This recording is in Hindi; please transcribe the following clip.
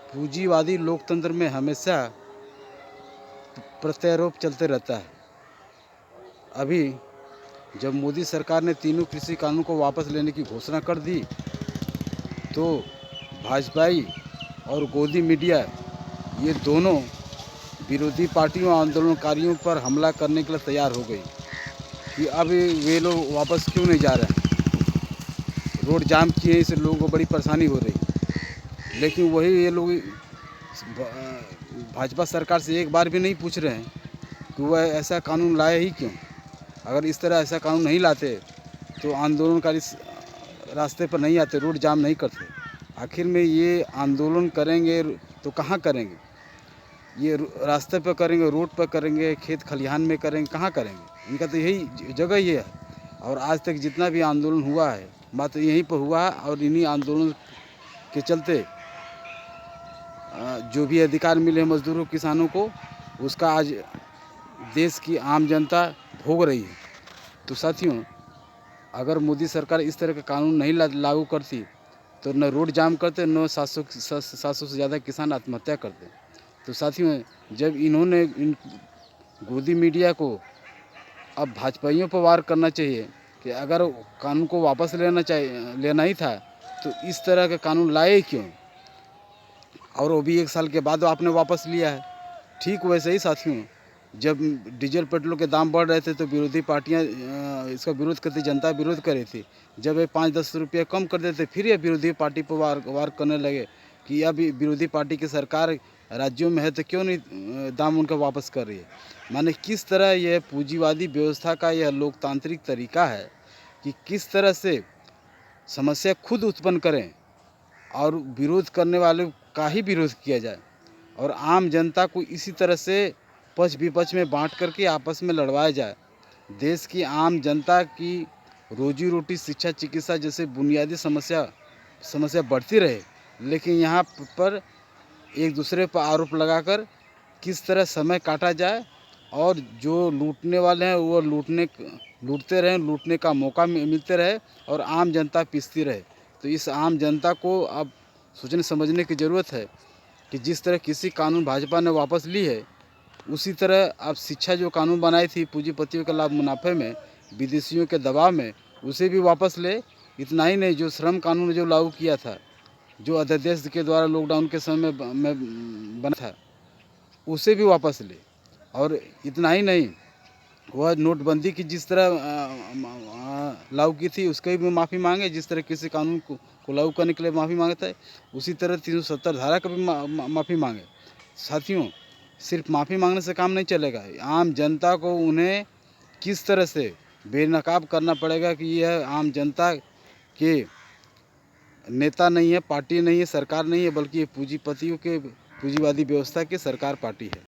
पूंजीवादी लोकतंत्र में हमेशा प्रत्यारोप चलते रहता है। अभी जब मोदी सरकार ने तीनों कृषि कानून को वापस लेने की घोषणा कर दी तो भाजपाई और गोदी मीडिया ये दोनों विरोधी पार्टियों आंदोलनकारियों पर हमला करने के लिए तैयार हो गई कि अब वे लोग वापस क्यों नहीं जा रहे हैं। रोड जाम किए, इससे लोगों को बड़ी परेशानी हो रही। लेकिन वही ये लोग भाजपा सरकार से एक बार भी नहीं पूछ रहे हैं कि वह ऐसा कानून लाए ही क्यों। अगर इस तरह ऐसा कानून नहीं लाते तो आंदोलनकारी रास्ते पर नहीं आते, रोड जाम नहीं करते। आखिर में ये आंदोलन करेंगे तो कहाँ करेंगे? ये रास्ते पर करेंगे, रोड पर करेंगे, खेत खलिहान में करेंगे, कहाँ करेंगे? इनका तो यही जगह ही है। और आज तक जितना भी आंदोलन हुआ है मात्र यहीं पर हुआ है और इन्हीं आंदोलन के चलते जो भी अधिकार मिले मजदूरों किसानों को उसका आज देश की आम जनता भोग रही है। तो साथियों, अगर मोदी सरकार इस तरह का कानून नहीं लागू करती तो न रोड जाम करते, न 700 से ज़्यादा किसान आत्महत्या करते। तो साथियों, जब इन्होंने इन गोदी मीडिया को अब भाजपाइयों पर वार करना चाहिए कि अगर कानून को वापस लेना ही था तो इस तरह का कानून लाए क्यों, और वो भी 1 साल के बाद आपने वापस लिया है। ठीक वैसे ही साथियों, जब डीजल पेट्रोल के दाम बढ़ रहे थे तो विरोधी पार्टियां इसका विरोध करती, जनता विरोध कर रही थी। जब ये 5-10 रुपये कम कर देते फिर ये विरोधी पार्टी पर वार करने लगे कि अब विरोधी पार्टी की सरकार राज्यों में है तो क्यों नहीं दाम उनका वापस कर रही है। माने किस तरह यह पूंजीवादी व्यवस्था का यह लोकतांत्रिक तरीका है कि किस तरह से समस्या खुद उत्पन्न करें और विरोध करने वाले का ही विरोध किया जाए और आम जनता को इसी तरह से पक्ष विपक्ष में बांट करके आपस में लड़वाया जाए। देश की आम जनता की रोजी रोटी, शिक्षा, चिकित्सा जैसे बुनियादी समस्या बढ़ती रहे, लेकिन यहाँ पर एक दूसरे पर आरोप लगाकर किस तरह समय काटा जाए और जो लूटने वाले हैं वो लूटते रहें, लूटने का मौका मिलते रहे और आम जनता पिसती रहे। तो इस आम जनता को अब सोचने समझने की ज़रूरत है कि जिस तरह कृषि कानून भाजपा ने वापस ली है उसी तरह अब शिक्षा जो कानून बनाई थी पूंजीपतियों के लाभ मुनाफे में, विदेशियों के दबाव में, उसे भी वापस ले। इतना ही नहीं, जो श्रम कानून जो लागू किया था, जो अध्यादेश के द्वारा लॉकडाउन के समय में बना था, उसे भी वापस ले। और इतना ही नहीं, वह नोटबंदी की जिस तरह लागू की थी उसके भी माफ़ी मांगे, जिस तरह किसी कानून को लागू करने के लिए माफ़ी मांगता है उसी तरह 370 धारा का भी माफ़ी मांगे। साथियों, सिर्फ माफ़ी मांगने से काम नहीं चलेगा। आम जनता को उन्हें किस तरह से बेनकाब करना पड़ेगा कि यह आम जनता के नेता नहीं है, पार्टी नहीं है, सरकार नहीं है, बल्कि ये पूंजीपतियों के पूंजीवादी व्यवस्था की सरकार पार्टी है।